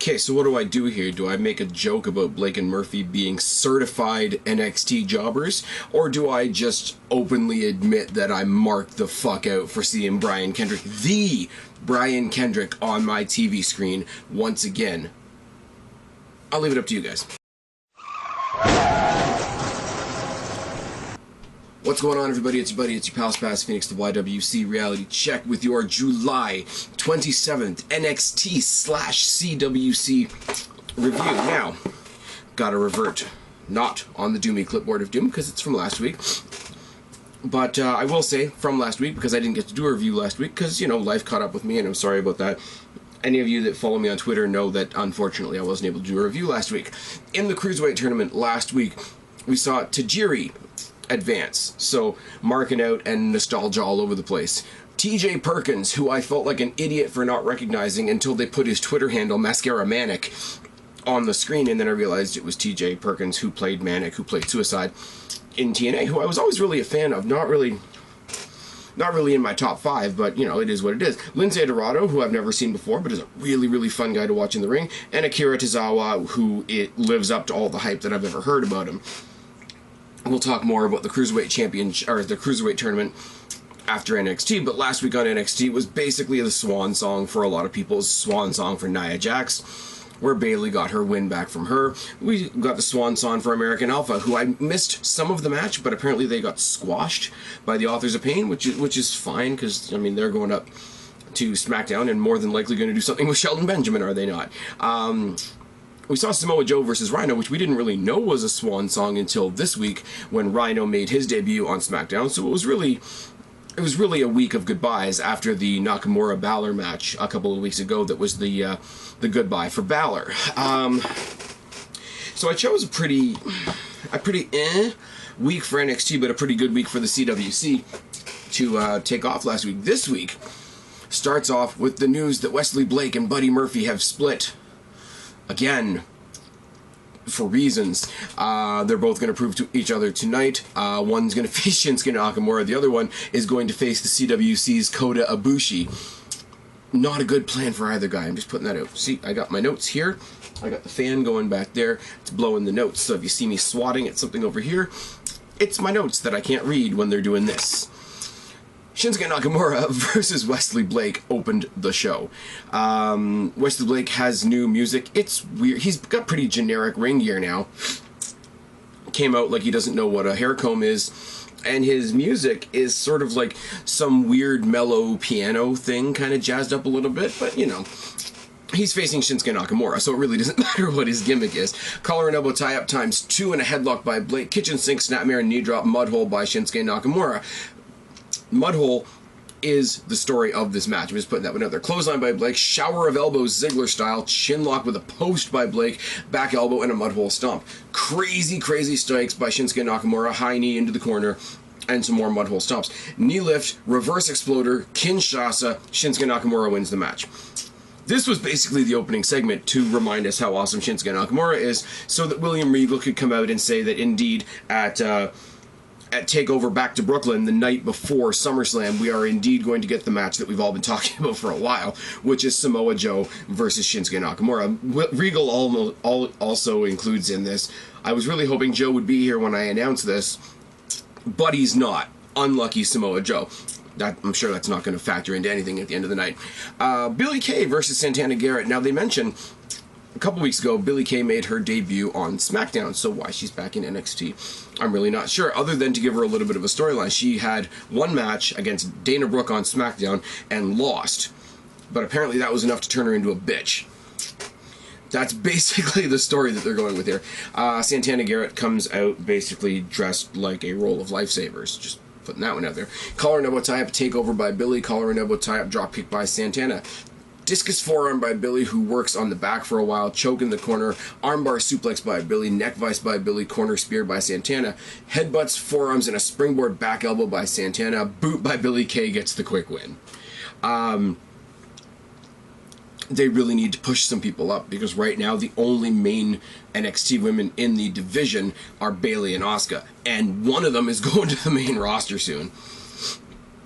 Okay, so what do I do here? Do I make a joke about Blake and Murphy being certified NXT jobbers? Or do I just openly admit that I marked the fuck out for seeing Brian Kendrick, the Brian Kendrick, on my TV screen once again? I'll leave it up to you guys. What's going on, everybody? It's your buddy, it's your pal Spaz, Phoenix, the YWC Reality Check with your July 27th NXT/CWC review. Now, gotta revert, not on the Doomy clipboard of Doom, because it's from last week, but I will say from last week, because I didn't get to do a review last week, because, you know, life caught up with me, and I'm sorry about that. Any of you that follow me on Twitter know that, unfortunately, I wasn't able to do a review last week. In the Cruiserweight tournament last week, we saw Tajiri advance, so marking out and nostalgia all over the place. TJ Perkins, who I felt like an idiot for not recognizing until they put his Twitter handle, Mascara Manic, on the screen, and then I realized it was TJ Perkins, who played Manic, who played Suicide in TNA, who I was always really a fan of. Not really in my top 5, but, you know, it is what it is. Lindsay Dorado, who I've never seen before, but is a really, really fun guy to watch in the ring, and Akira Tozawa, who it lives up to all the hype that I've ever heard about him. We'll talk more about the Cruiserweight Championship, or the Cruiserweight Tournament, after NXT, but last week on NXT was basically the swan song for a lot of people. It was a swan song for Nia Jax, where Bayley got her win back from her. We got the swan song for American Alpha, who I missed some of the match, but apparently they got squashed by the Authors of Pain, which is fine, because, I mean, they're going up to SmackDown and more than likely going to do something with Shelton Benjamin, are they not? We saw Samoa Joe versus Rhino, which we didn't really know was a swan song until this week when Rhino made his debut on SmackDown. So it was really a week of goodbyes after the Nakamura Balor match a couple of weeks ago. That was the goodbye for Balor. So I chose a pretty week for NXT, but a pretty good week for the CWC to take off last week. This week starts off with the news that Wesley Blake and Buddy Murphy have split. Again, for reasons. They're both going to prove to each other tonight. One's going to face Shinsuke Nakamura. The other one is going to face the CWC's Kota Ibushi. Not a good plan for either guy. I'm just putting that out. See, I got my notes here. I got the fan going back there. It's blowing the notes. So if you see me swatting at something over here, it's my notes that I can't read when they're doing this. Shinsuke Nakamura versus Wesley Blake opened the show. Wesley Blake has new music. It's weird. He's got pretty generic ring gear now. Came out like he doesn't know what a hair comb is. And his music is sort of like some weird mellow piano thing, kind of jazzed up a little bit. But, you know, he's facing Shinsuke Nakamura, so it really doesn't matter what his gimmick is. Collar and elbow tie-up ×2 and a headlock by Blake. Kitchen sink, snapmare, and knee drop, mudhole by Shinsuke Nakamura. Mudhole is the story of this match. I'm just putting that one out there. Clothesline by Blake, shower of elbows Ziggler style, chin lock with a post by Blake, back elbow, and a mudhole stomp. Crazy, crazy strikes by Shinsuke Nakamura, high knee into the corner, and some more mudhole stomps. Knee lift, reverse exploder, Kinshasa, Shinsuke Nakamura wins the match. This was basically the opening segment to remind us how awesome Shinsuke Nakamura is, so that William Regal could come out and say that indeed at TakeOver Back to Brooklyn the night before SummerSlam, we are indeed going to get the match that we've all been talking about for a while, which is Samoa Joe versus Shinsuke Nakamura. Regal also includes in this. I was really hoping Joe would be here when I announced this, but he's not. Unlucky Samoa Joe. I'm sure that's not going to factor into anything at the end of the night. Billie Kay versus Santana Garrett. Now, they mentioned a couple weeks ago, Billie Kay made her debut on SmackDown, so why she's back in NXT, I'm really not sure, other than to give her a little bit of a storyline. She had one match against Dana Brooke on SmackDown and lost, but apparently that was enough to turn her into a bitch. That's basically the story that they're going with here. Santana Garrett comes out basically dressed like a roll of lifesavers, just putting that one out there. Collar and elbow tie-up, takeover by Billie, collar and elbow tie-up, drop kick by Santana. Discus forearm by Billie, who works on the back for a while. Choke in the corner. Armbar suplex by Billie. Neck vice by Billie. Corner spear by Santana. Headbutts, forearms, and a springboard back elbow by Santana. Boot by Billie Kay gets the quick win. They really need to push some people up, because right now the only main NXT women in the division are Bayley and Asuka, and one of them is going to the main roster soon.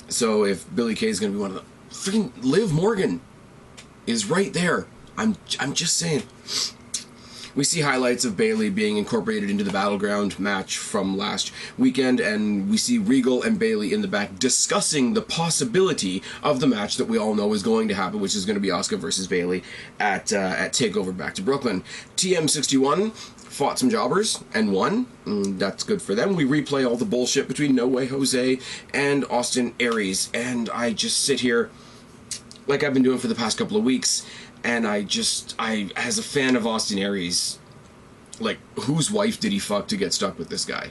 So if Billie Kay is going to be one of them, freaking Liv Morgan is right there I'm just saying. We see highlights of Bayley being incorporated into the Battleground match from last weekend, and we see Regal and Bayley in the back discussing the possibility of the match that we all know is going to happen, which is going to be Asuka versus Bayley at TakeOver Back to Brooklyn. TM61 fought some jobbers and won. That's good for them. We replay all the bullshit between No Way Jose and Austin Aries, and I just sit here like I've been doing for the past couple of weeks, and I, as a fan of Austin Aries, like, whose wife did he fuck to get stuck with this guy?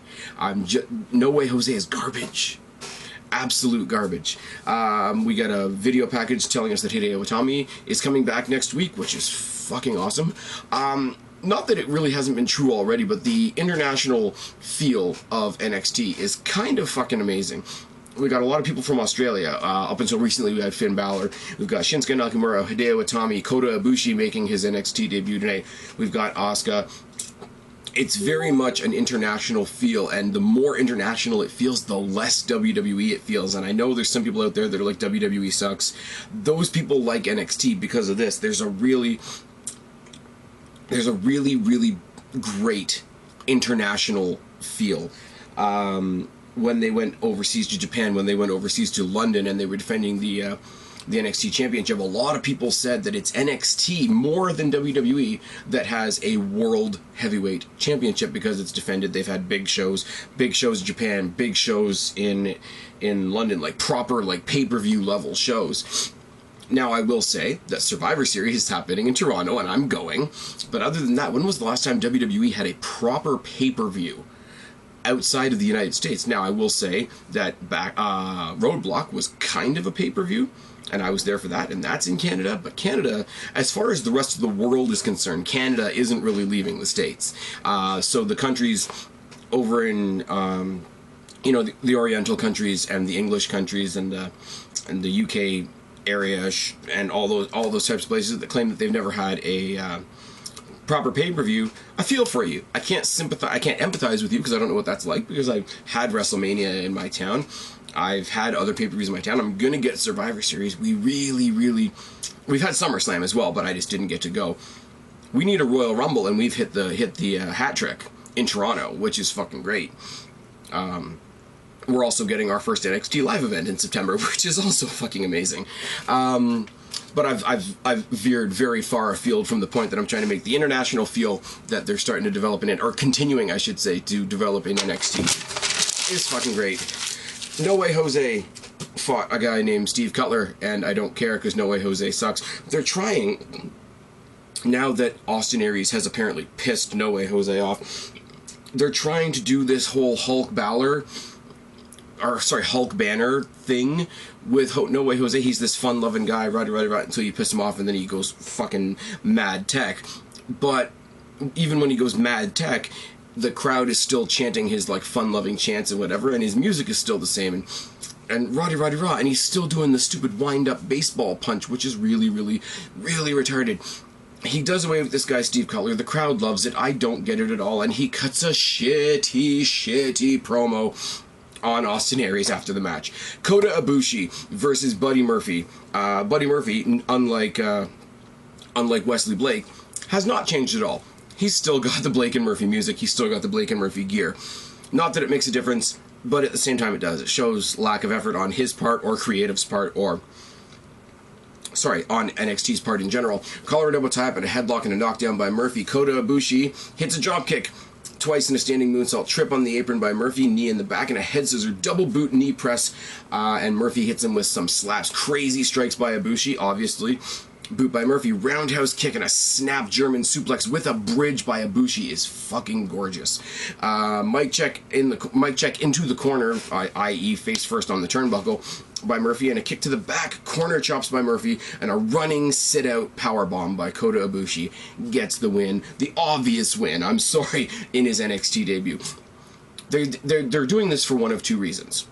No Way Jose is garbage. Absolute garbage. We got a video package telling us that Hideo Itami is coming back next week, which is fucking awesome. Not that it really hasn't been true already, but the international feel of NXT is kind of fucking amazing. We got a lot of people from Australia. Up until recently, we had Finn Balor. We've got Shinsuke Nakamura, Hideo Itami, Kota Ibushi making his NXT debut today. We've got Asuka. It's very much an international feel, and the more international it feels, the less WWE it feels. And I know there's some people out there that are like, WWE sucks. Those people like NXT because of this. There's a really, really great international feel. When they went overseas to Japan, when they went overseas to London, and they were defending the NXT Championship, a lot of people said that it's NXT more than WWE that has a World Heavyweight Championship because it's defended. They've had big shows in Japan, big shows in London, like proper like pay-per-view level shows. Now, I will say that Survivor Series is happening in Toronto, and I'm going. But other than that, when was the last time WWE had a proper pay-per-view outside of the United States? Now, I will say that Roadblock was kind of a pay-per-view, and I was there for that, and that's in Canada. But Canada, as far as the rest of the world is concerned, Canada isn't really leaving the States. So the countries over in, the Oriental countries and the English countries and the UK area and all those types of places that claim that they've never had a proper pay-per-view, I feel for you. I can't empathize with you because I don't know what that's like, because I've had WrestleMania in my town. I've had other pay-per-views in my town. I'm gonna get Survivor Series. We've had SummerSlam as well, but I just didn't get to go. We need a Royal Rumble, and we've hit the hat trick in Toronto, which is fucking great. We're also getting our first NXT live event in September, which is also fucking amazing. But I've veered very far afield from the point that I'm trying to make. The international feel that they're starting to develop in it, or continuing, I should say, to develop in NXT, is fucking great. No Way Jose fought a guy named Steve Cutler, and I don't care because No Way Jose sucks. They're trying, now that Austin Aries has apparently pissed No Way Jose off, they're trying to do this whole Hulk Banner thing with No Way Jose. He's this fun-loving guy, right, until you piss him off, and then he goes fucking mad tech. But even when he goes mad tech, the crowd is still chanting his like fun-loving chants and whatever, and his music is still the same. And Roddy, and he's still doing the stupid wind-up baseball punch, which is really, really, really retarded. He does away with this guy, Steve Cutler. The crowd loves it. I don't get it at all. And he cuts a shitty promo on Austin Aries after the match. Kota Ibushi versus Buddy Murphy. Buddy Murphy, unlike Wesley Blake, has not changed at all. He's still got the Blake and Murphy music. He's still got the Blake and Murphy gear. Not that it makes a difference, but at the same time it does. It shows lack of effort on his part, or Creative's part, on NXT's part in general. Collar double tap and a headlock and a knockdown by Murphy. Kota Ibushi hits a dropkick twice in a standing moonsault trip on the apron by Murphy, knee in the back, and a head scissor double boot knee press, and Murphy hits him with some slaps. Crazy strikes by Ibushi, obviously. Boot by Murphy, roundhouse kick, and a snap German suplex with a bridge by Ibushi is fucking gorgeous. Mic check into the corner, i.e. face first on the turnbuckle by Murphy, and a kick to the back, corner chops by Murphy, and a running sit-out powerbomb by Kota Ibushi gets the win. The obvious win, in his NXT debut. They're doing this for one of two reasons.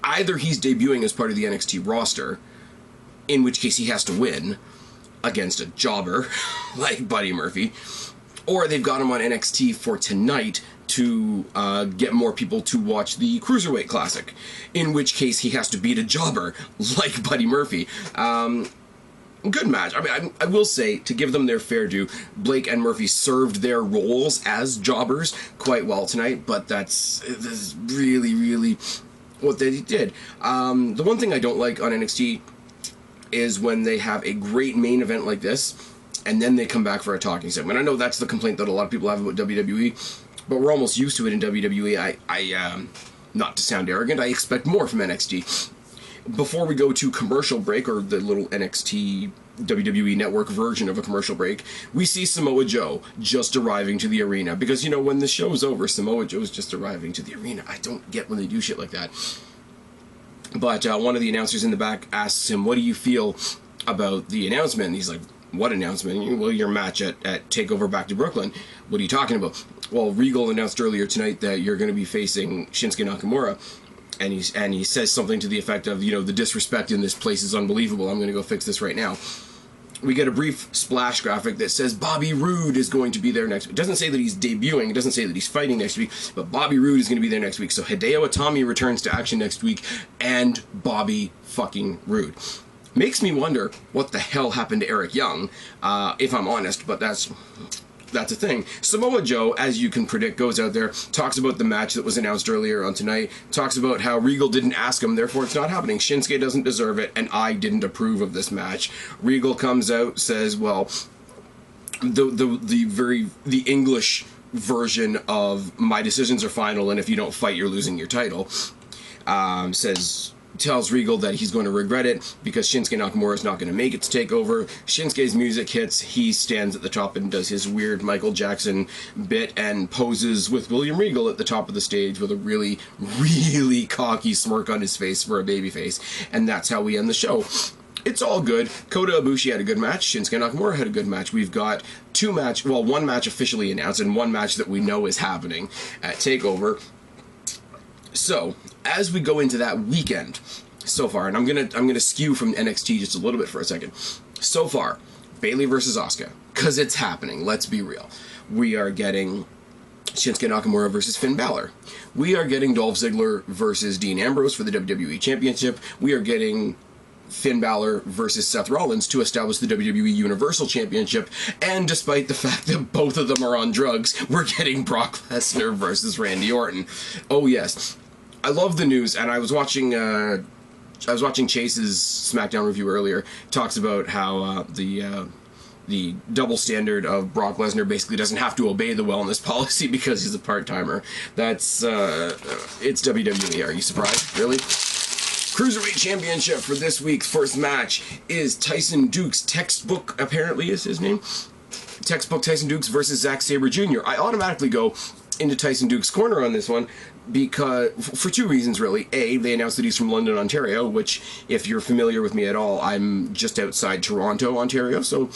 Either he's debuting as part of the NXT roster, in which case he has to win against a jobber like Buddy Murphy, or they've got him on NXT for tonight to get more people to watch the Cruiserweight Classic, in which case he has to beat a jobber like Buddy Murphy. good match. I mean, I will say, to give them their fair due, Blake and Murphy served their roles as jobbers quite well tonight, but that's really, really what they did. The one thing I don't like on NXT is when they have a great main event like this, and then they come back for a talking segment. I know that's the complaint that a lot of people have about WWE, but we're almost used to it in WWE. Not to sound arrogant, I expect more from NXT. Before we go to commercial break, or the little NXT WWE Network version of a commercial break, we see Samoa Joe just arriving to the arena. Because, you know, when the show's over, Samoa Joe's just arriving to the arena. I don't get when they do shit like that. But one of the announcers in the back asks him, what do you feel about the announcement? And he's like, what announcement? Well, your match at TakeOver Back to Brooklyn. What are you talking about? Well, Regal announced earlier tonight that you're going to be facing Shinsuke Nakamura. And he says something to the effect of, you know, the disrespect in this place is unbelievable. I'm going to go fix this right now. We get a brief splash graphic that says Bobby Roode is going to be there next week. It doesn't say that he's debuting. It doesn't say that he's fighting next week. But Bobby Roode is going to be there next week. So Hideo Itami returns to action next week. And Bobby fucking Roode. Makes me wonder what the hell happened to Eric Young, if I'm honest. But that's a thing. Samoa Joe, as you can predict, goes out there, talks about the match that was announced earlier on tonight, talks about how Regal didn't ask him, therefore it's not happening. Shinsuke doesn't deserve it, and I didn't approve of this match. Regal comes out, says, well, the English version of my decisions are final, and if you don't fight, you're losing your title. Tells Regal that he's going to regret it because Shinsuke Nakamura is not going to make it to TakeOver. Shinsuke's music hits. He stands at the top and does his weird Michael Jackson bit and poses with William Regal at the top of the stage with a really, really cocky smirk on his face for a babyface. And that's how we end the show. It's all good. Kota Ibushi had a good match. Shinsuke Nakamura had a good match. We've got one match officially announced and one match that we know is happening at TakeOver. So, as we go into that weekend, so far, and I'm gonna skew from NXT just a little bit for a second. So far, Bayley versus Asuka, because it's happening. Let's be real. We are getting Shinsuke Nakamura versus Finn Balor. We are getting Dolph Ziggler versus Dean Ambrose for the WWE Championship. We are getting Finn Balor versus Seth Rollins to establish the WWE Universal Championship, and despite the fact that both of them are on drugs, we're getting Brock Lesnar versus Randy Orton. Oh yes. I love the news, and I was watching Chase's SmackDown review earlier. Talks about how the double standard of Brock Lesnar basically doesn't have to obey the wellness policy because he's a part-timer. That's it's WWE. Are you surprised? Really? Cruiserweight Championship for this week's first match is Tyson Dukes. Textbook apparently is his name. Textbook Tyson Dukes versus Zack Sabre Jr. I automatically go into Tyson Dukes' corner on this one because for two reasons really. A, they announced that he's from London, Ontario, which if you're familiar with me at all, I'm just outside Toronto, Ontario, so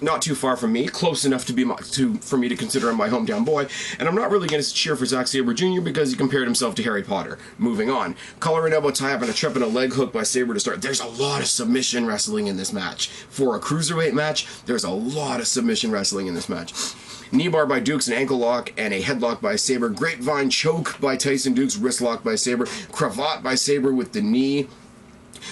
not too far from me, close enough for me to consider him my hometown boy, and I'm not really going to cheer for Zack Sabre Jr. because he compared himself to Harry Potter. Moving on. Collar and elbow tie-up and a trip and a leg hook by Sabre to start. There's a lot of submission wrestling in this match. For a cruiserweight match, there's a lot of submission wrestling in this match. Knee bar by Dukes, an ankle lock, and a headlock by Sabre. Grapevine choke by Tyson Dukes, wrist lock by Sabre. Cravat by Sabre with the knee.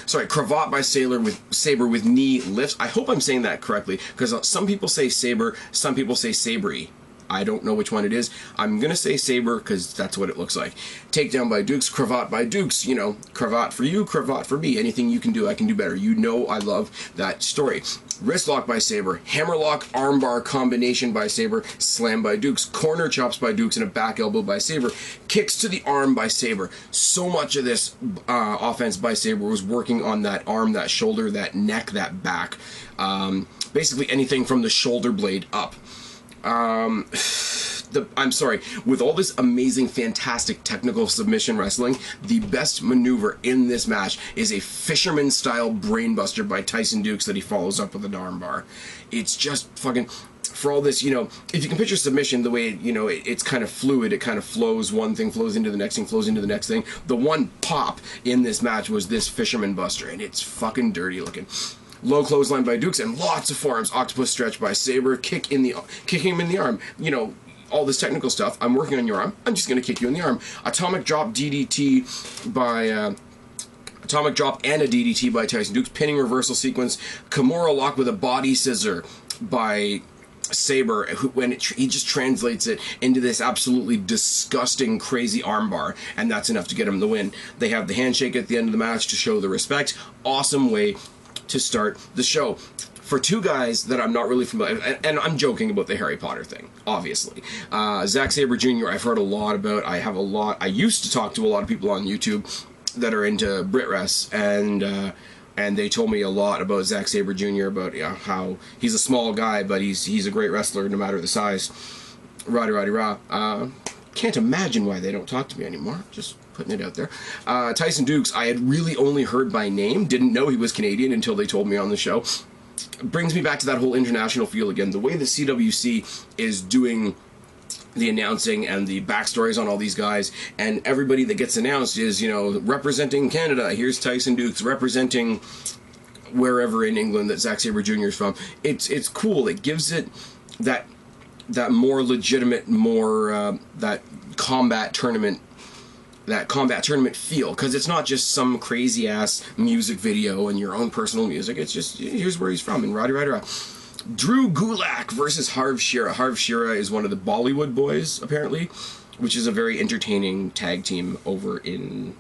Sorry, cravat by Sabre with knee lifts. I hope I'm saying that correctly, because some people say Sabre, some people say Sabry. I don't know which one it is. I'm going to say Sabre because that's what it looks like. Takedown by Dukes, cravat by Dukes. You know, cravat for you, cravat for me. Anything you can do, I can do better. You know I love that story. Wrist lock by Sabre, hammerlock, armbar combination by Sabre, slam by Dukes, corner chops by Dukes, and a back elbow by Sabre. Kicks to the arm by Sabre. So much of this offense by Sabre was working on that arm, that shoulder, that neck, that back. Basically anything from the shoulder blade up. I'm sorry, with all this amazing, fantastic technical submission wrestling, the best maneuver in this match is a fisherman-style brainbuster by Tyson Dukes that he follows up with an armbar. It's just fucking... For all this, you know, if you can picture submission the way, you know, it's kind of fluid, it kind of flows, one thing flows into the next thing, flows into the next thing. The one pop in this match was this fisherman buster, and it's fucking dirty looking. Low clothesline by Dukes and lots of forearms. Octopus stretch by Sabre. Kicking him in the arm. You know, all this technical stuff. I'm working on your arm. I'm just going to kick you in the arm. Atomic drop DDT by atomic drop and a DDT by Tyson Dukes. Pinning reversal sequence. Kimura lock with a body scissor by Sabre, he just translates it into this absolutely disgusting, crazy armbar, and that's enough to get him the win. They have the handshake at the end of the match to show the respect. Awesome way to start the show. For two guys that I'm not really familiar, and I'm joking about the Harry Potter thing, obviously. Zack Sabre Jr. I've heard a lot about. I used to talk to a lot of people on YouTube that are into Brit Rest, and they told me a lot about Zack Sabre Jr., about how he's a small guy, but he's a great wrestler no matter the size. Rah. Can't imagine why they don't talk to me anymore. Just putting it out there. Tyson Dukes, I had really only heard by name. Didn't know he was Canadian until they told me on the show. Brings me back to that whole international feel again. The way the CWC is doing the announcing and the backstories on all these guys, and everybody that gets announced is, representing Canada. Here's Tyson Dukes representing wherever in England that Zack Sabre Jr. is from. It's cool. It gives it that more legitimate, more that combat tournament feel, because it's not just some crazy ass music video and your own personal music. It's just, here's where he's from, and rah. Drew Gulak versus Harv Shearer. Harv Shearer is one of the Bollywood boys, apparently, which is a very entertaining tag team over in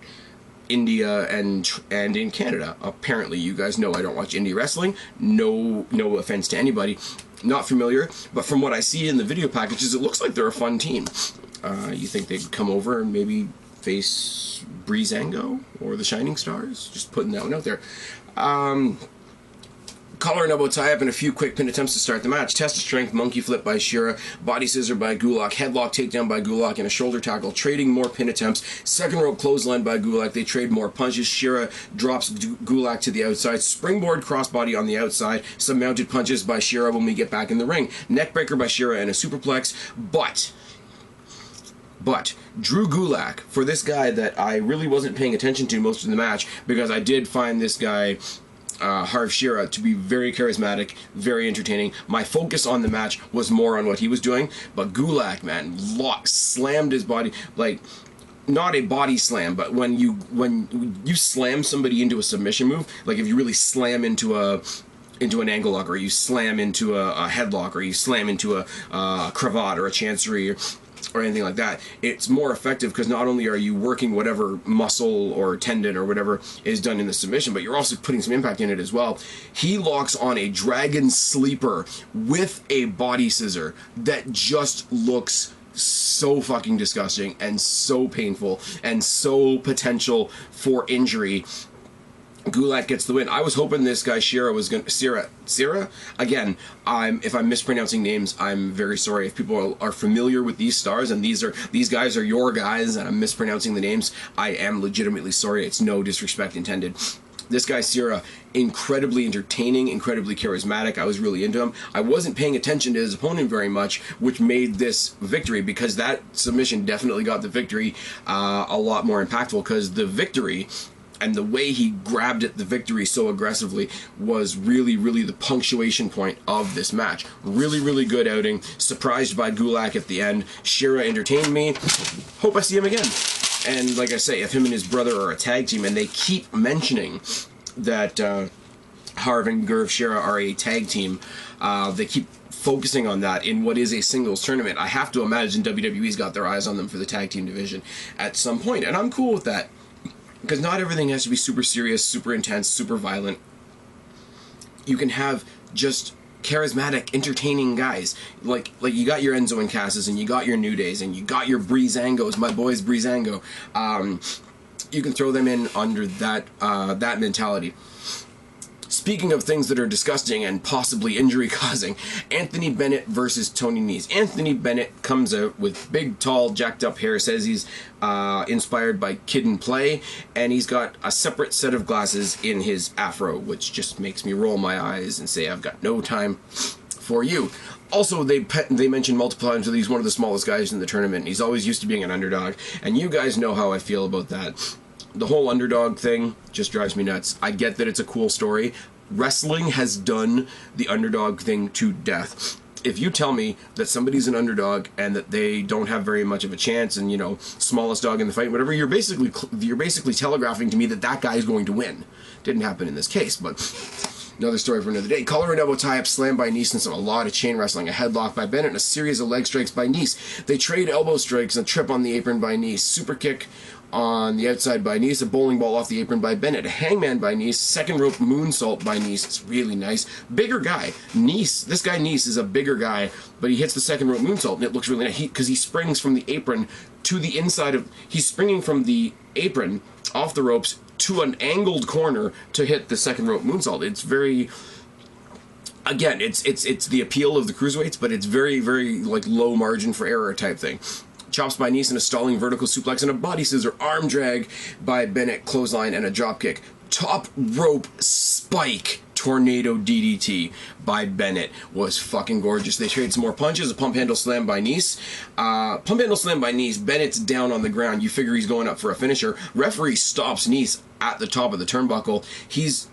India and in Canada. Apparently, you guys know I don't watch indie wrestling. No offense to anybody. Not familiar, but from what I see in the video packages, it looks like they're a fun team. You think they'd come over and maybe face Breezango or the Shining Stars? Just putting that one out there. Collar and elbow tie-up and a few quick pin attempts to start the match. Test of strength, monkey flip by Shearer, body scissor by Gulak, headlock takedown by Gulak, and a shoulder tackle, trading more pin attempts. Second rope clothesline by Gulak. They trade more punches. Shearer drops Gulak to the outside. Springboard crossbody on the outside. Some mounted punches by Shearer when we get back in the ring. Neckbreaker by Shearer and a superplex. But Drew Gulak, for this guy that I really wasn't paying attention to most of the match, because I did find this guy, Harv Shearer, to be very charismatic, very entertaining. My focus on the match was more on what he was doing, but Gulak, man, slammed his body, like, not a body slam, but when you slam somebody into a submission move, like if you really slam into an ankle lock, or you slam into a headlock, or you slam into a cravat or a chancery, or anything like that, it's more effective because not only are you working whatever muscle or tendon or whatever is done in the submission, but you're also putting some impact in it as well. He locks on a dragon sleeper with a body scissor that just looks so fucking disgusting and so painful and so potential for injury. Gulak gets the win. I was hoping this guy Shearer was going to... Shearer? Again, if I'm mispronouncing names, I'm very sorry. If people are familiar with these stars and these guys are your guys and I'm mispronouncing the names, I am legitimately sorry. It's no disrespect intended. This guy Shearer, incredibly entertaining, incredibly charismatic. I was really into him. I wasn't paying attention to his opponent very much, which made this victory, because that submission definitely got the victory a lot more impactful, because the victory... and the way he grabbed at the victory so aggressively was really, really the punctuation point of this match. Really, really good outing. Surprised by Gulak at the end. Shearer entertained me. Hope I see him again. And like I say, if him and his brother are a tag team, and they keep mentioning that Harv and Gurv Shearer are a tag team, they keep focusing on that in what is a singles tournament. I have to imagine WWE's got their eyes on them for the tag team division at some point, and I'm cool with that. Because not everything has to be super serious, super intense, super violent. You can have just charismatic, entertaining guys. Like you got your Enzo and Cassis, and you got your New Days, and you got your Breezangos, my boys Breezango. You can throw them in under that mentality. Speaking of things that are disgusting and possibly injury-causing, Anthony Bennett versus Tony Nese. Anthony Bennett comes out with big, tall, jacked-up hair, says he's inspired by Kid and Play, and he's got a separate set of glasses in his afro, which just makes me roll my eyes and say, I've got no time for you. Also, they mentioned multiple times that he's one of the smallest guys in the tournament. He's always used to being an underdog, and you guys know how I feel about that. The whole underdog thing just drives me nuts. I get that it's a cool story. Wrestling has done the underdog thing to death. if you tell me that somebody's an underdog and that they don't have very much of a chance, and, you know, smallest dog in the fight, whatever, you're basically telegraphing to me that that guy is going to win. Didn't happen in this case, but another story for another day. Collar and elbow tie-up, slam by Nese, and a lot of chain wrestling. A headlock by Bennett and a series of leg strikes by Nese. They trade elbow strikes and a trip on the apron by Nese. Super kick on the outside by Nese, a bowling ball off the apron by Bennett, a hangman by Nese, second rope moonsault by Nese. It's really nice. Bigger guy. This guy Nese is a bigger guy, but he hits the second rope moonsault, and it looks really nice because he springs from the apron to the inside of... He's springing from the apron off the ropes to an angled corner to hit the second rope moonsault. It's very... Again, it's the appeal of the cruiserweights, but it's very, very, like, low margin for error type thing. Chops by Nese and a stalling vertical suplex and a body scissor arm drag by Bennett, clothesline and a drop kick. Top rope spike tornado DDT by Bennett was fucking gorgeous. They traded some more punches, a pump handle slam by Nese. Pump handle slam by Nese. Bennett's down on the ground. You figure he's going up for a finisher. Referee stops Nese at the top of the turnbuckle. He's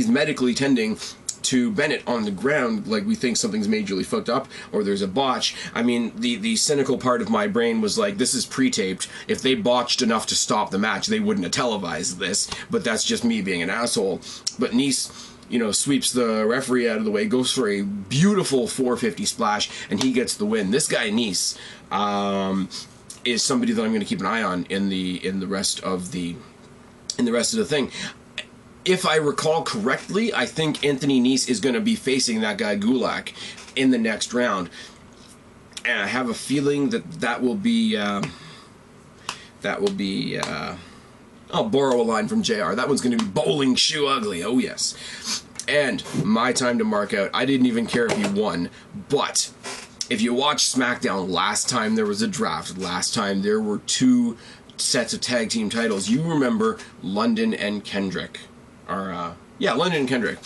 medically tending to Bennett on the ground, like we think something's majorly fucked up or there's a botch. I mean, the cynical part of my brain was like, this is pre-taped. If they botched enough to stop the match, they wouldn't have televised this. But that's just me being an asshole. But Nese, you know, sweeps the referee out of the way, goes for a beautiful 450 splash, and he gets the win. This guy Nese is somebody that I'm going to keep an eye on in the rest of the thing. If I recall correctly, I think Anthony Nese is going to be facing that guy Gulak in the next round, and I have a feeling that will be. I'll borrow a line from JR. That one's going to be bowling shoe ugly. Oh yes, and my time to mark out. I didn't even care if he won, but if you watch SmackDown last time there was a draft, last time there were 2 sets of tag team titles. You remember London and Kendrick. London and Kendrick,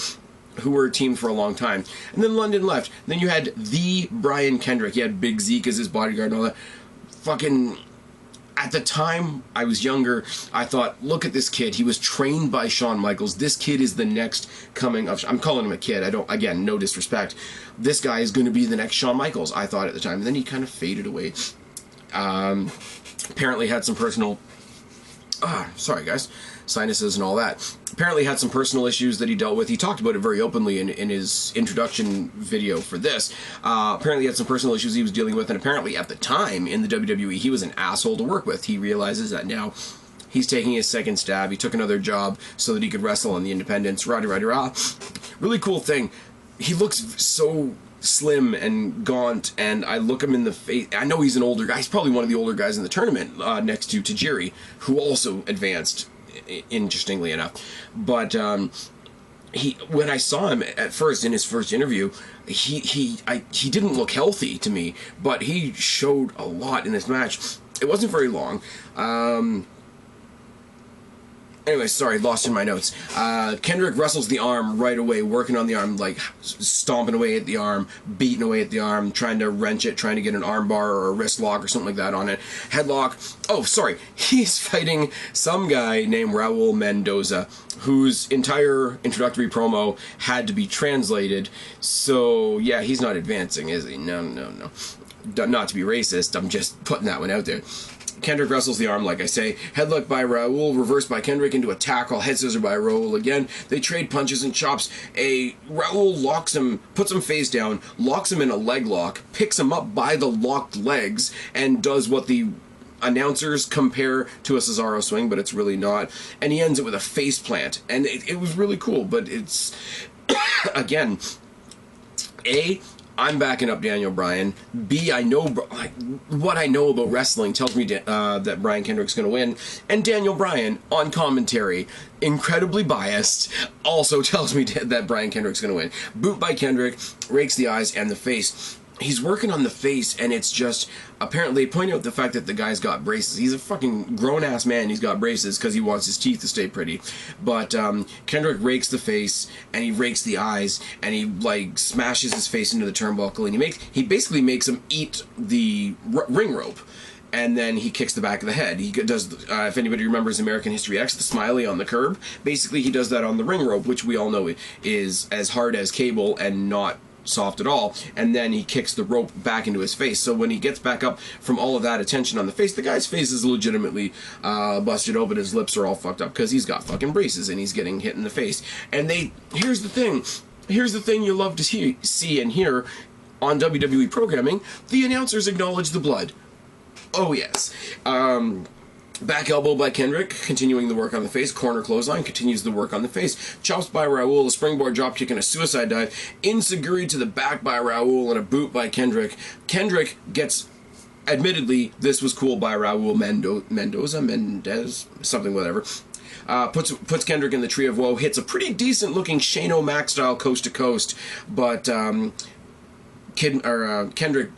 who were a team for a long time. And then London left. Then you had the Brian Kendrick. He had Big Zeke as his bodyguard and all that. Fucking... At the time, I was younger, I thought, look at this kid. He was trained by Shawn Michaels. This kid is the next coming of... I'm calling him a kid. I don't... Again, no disrespect. This guy is going to be the next Shawn Michaels, I thought at the time. And then he kind of faded away. Apparently had some personal... sorry, guys. Sinuses and all that. Apparently had some personal issues that he dealt with. He talked about it very openly in his introduction video for this. Apparently had some personal issues he was dealing with, and apparently at the time in the WWE he was an asshole to work with. He realizes that now. He's taking his second stab. He took another job so that he could wrestle on the independents. Rah-de-rah-de-rah. Really cool thing. He looks so slim and gaunt, and I look him in the face. I know he's an older guy. He's probably one of the older guys in the tournament, next to Tajiri, who also advanced, interestingly enough. But when I saw him at first in his first interview, he didn't look healthy to me, but he showed a lot in this match. It wasn't very long. Anyway, sorry, lost in my notes. Kendrick wrestles the arm right away, working on the arm, like stomping away at the arm, beating away at the arm, trying to wrench it, trying to get an arm bar or a wrist lock or something like that on it. Headlock. Oh, sorry. He's fighting some guy named Raul Mendoza, whose entire introductory promo had to be translated. So, yeah, he's not advancing, is he? No. Not to be racist, I'm just putting that one out there. Kendrick wrestles the arm, like I say. Headlock by Raul, reversed by Kendrick into a tackle. Head scissor by Raul again. They trade punches and chops. Raul locks him, puts him face down, locks him in a leg lock, picks him up by the locked legs, and does what the announcers compare to a Cesaro swing, but it's really not. And he ends it with a face plant. And it was really cool, but it's... again... I'm backing up Daniel Bryan. B, I know what I know about wrestling tells me that Brian Kendrick's going to win. And Daniel Bryan, on commentary, incredibly biased, also tells me that Brian Kendrick's going to win. Boot by Kendrick, rakes the eyes and the face. He's working on the face, and it's just... Apparently, they point out the fact that the guy's got braces. He's a fucking grown-ass man. He's got braces because he wants his teeth to stay pretty. But Kendrick rakes the face, and he rakes the eyes, and he, like, smashes his face into the turnbuckle, and he basically makes him eat the ring rope. And then he kicks the back of the head. He does, if anybody remembers American History X, the smiley on the curb. Basically, he does that on the ring rope, which we all know is as hard as cable and not soft at all, and then he kicks the rope back into his face. So when he gets back up from all of that attention on the face, the guy's face is legitimately busted open. His lips are all fucked up because he's got fucking braces and he's getting hit in the face. And here's the thing you love to see and hear on WWE programming: the announcers acknowledge the blood. Oh yes. Back elbow by Kendrick, continuing the work on the face. Corner clothesline continues the work on the face. Chops by Raul, a springboard dropkick and a suicide dive. Enziguri to the back by Raul and a boot by Kendrick. Kendrick gets, admittedly, this was cool by Raul Mendez, something whatever. Puts Kendrick in the Tree of Woe, hits a pretty decent looking Shane O'Mac style coast to coast, but Kendrick,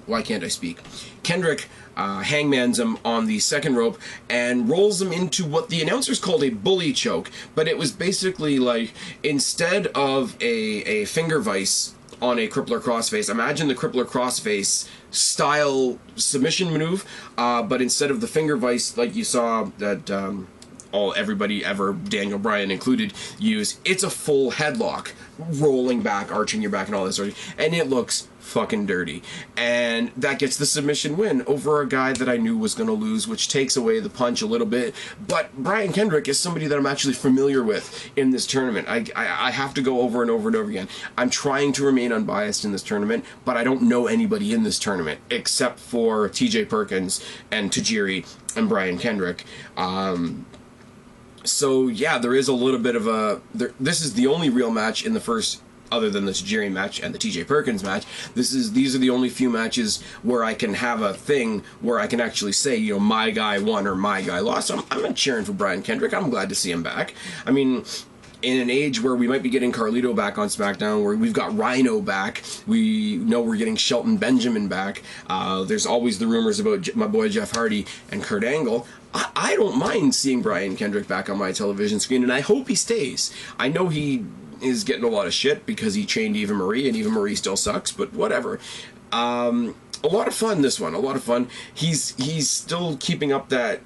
why can't I speak? Kendrick hangmans him on the second rope and rolls him into what the announcers called a bully choke, but it was basically like, instead of a finger vice on a crippler crossface, imagine the crippler crossface style submission move, but instead of the finger vice like you saw that everybody ever, Daniel Bryan included, use, it's a full headlock, rolling back, arching your back and all this sort of, and it looks fucking dirty. And that gets the submission win over a guy that I knew was going to lose, which takes away the punch a little bit. But Brian Kendrick is somebody that I'm actually familiar with in this tournament. I have to go over and over and over again. I'm trying to remain unbiased in this tournament, but I don't know anybody in this tournament except for TJ Perkins and Tajiri and Brian Kendrick. So yeah, there is a little bit of a... this is the only real match in the first... other than the Tajiri match and the TJ Perkins match. These are the only few matches where I can have a thing where I can actually say, you know, my guy won or my guy lost. I'm cheering for Brian Kendrick. I'm glad to see him back. I mean, in an age where we might be getting Carlito back on SmackDown, where we've got Rhino back, we know we're getting Shelton Benjamin back, there's always the rumors about my boy Jeff Hardy and Kurt Angle. I don't mind seeing Brian Kendrick back on my television screen, and I hope he stays. I know he is getting a lot of shit because he chained Eva Marie, and Eva Marie still sucks, but whatever. A lot of fun, this one. A lot of fun. He's still keeping up that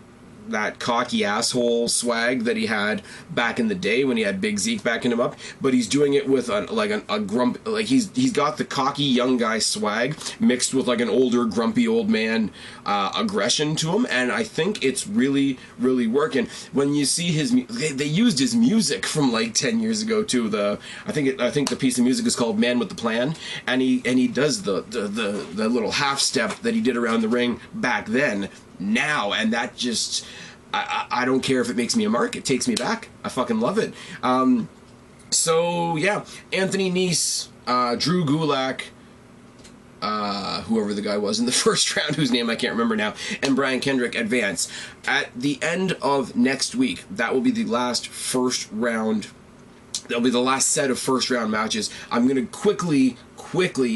cocky asshole swag that he had back in the day when he had Big Zeke backing him up, but he's doing it with a grump, like he's got the cocky young guy swag mixed with like an older grumpy old man aggression to him, and I think it's really working. When you see they used his music from like 10 years ago too. I think the piece of music is called Man with the Plan, and he does the little half step that he did around the ring back then now, and that just I don't care if it makes me a mark, it takes me back. I fucking love it. So yeah, Anthony Nese, Drew Gulak, whoever the guy was in the first round, whose name I can't remember now, and Brian Kendrick advance. At the end of next week, that will be the last first round. That'll be the last set of first round matches. I'm going to quickly,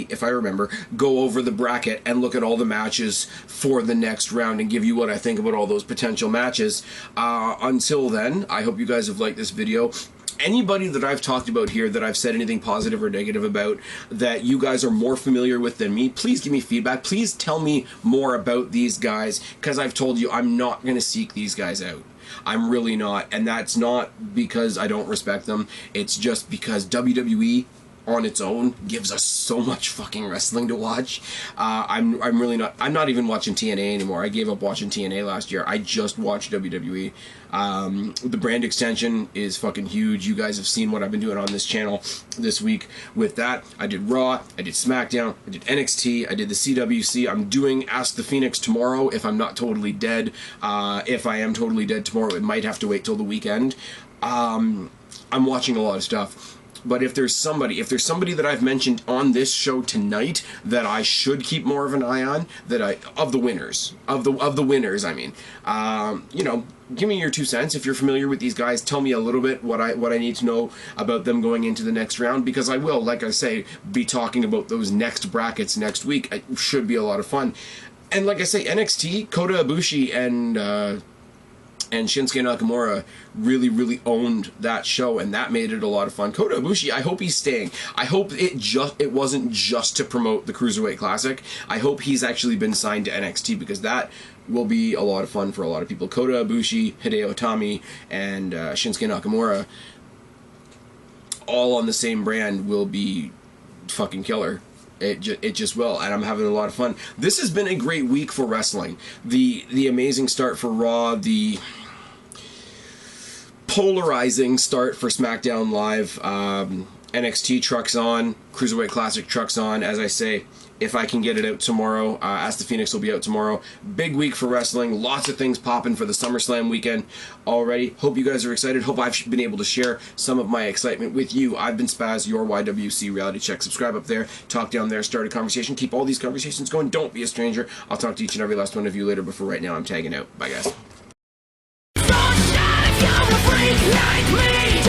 if I remember, go over the bracket and look at all the matches for the next round and give you what I think about all those potential matches. Until then, I hope you guys have liked this video. Anybody that I've talked about here that I've said anything positive or negative about that you guys are more familiar with than me, please give me feedback. Please tell me more about these guys, because I've told you I'm not going to seek these guys out. I'm really not, and that's not because I don't respect them. It's just because WWE on its own gives us so much fucking wrestling to watch. I'm really not. I'm not even watching TNA anymore. I gave up watching TNA last year. I just watch WWE. The brand extension is fucking huge. You guys have seen what I've been doing on this channel this week with that. I did Raw, I did SmackDown, I did NXT, I did the CWC. I'm doing Ask the Phoenix tomorrow if I'm not totally dead. If I am totally dead tomorrow, it might have to wait till the weekend. I'm watching a lot of stuff. But if there's somebody that I've mentioned on this show tonight that I should keep more of an eye on, of the winners, I mean, you know, give me your 2 cents. If you're familiar with these guys, tell me a little bit what I need to know about them going into the next round, because I will, like I say, be talking about those next brackets next week. It should be a lot of fun. And like I say, NXT, Kota Ibushi and Shinsuke Nakamura really owned that show, and that made it a lot of fun. Kota Ibushi, I hope he's staying. I hope it wasn't just to promote the Cruiserweight Classic. I hope he's actually been signed to NXT, because that will be a lot of fun for a lot of people. Kota Ibushi, Hideo Itami, and Shinsuke Nakamura, all on the same brand will be fucking killer. It just will, and I'm having a lot of fun. This has been a great week for wrestling. The amazing start for Raw, the polarizing start for SmackDown Live, NXT trucks on, Cruiserweight Classic trucks on. As I say, if I can get it out tomorrow, Ask the Phoenix will be out tomorrow. Big week for wrestling. Lots of things popping for the SummerSlam weekend already. Hope you guys are excited. Hope I've been able to share some of my excitement with you. I've been Spaz, your YWC Reality Check. Subscribe up there. Talk down there. Start a conversation. Keep all these conversations going. Don't be a stranger. I'll talk to each and every last one of you later, but for right now, I'm tagging out. Bye, guys. Freak like me.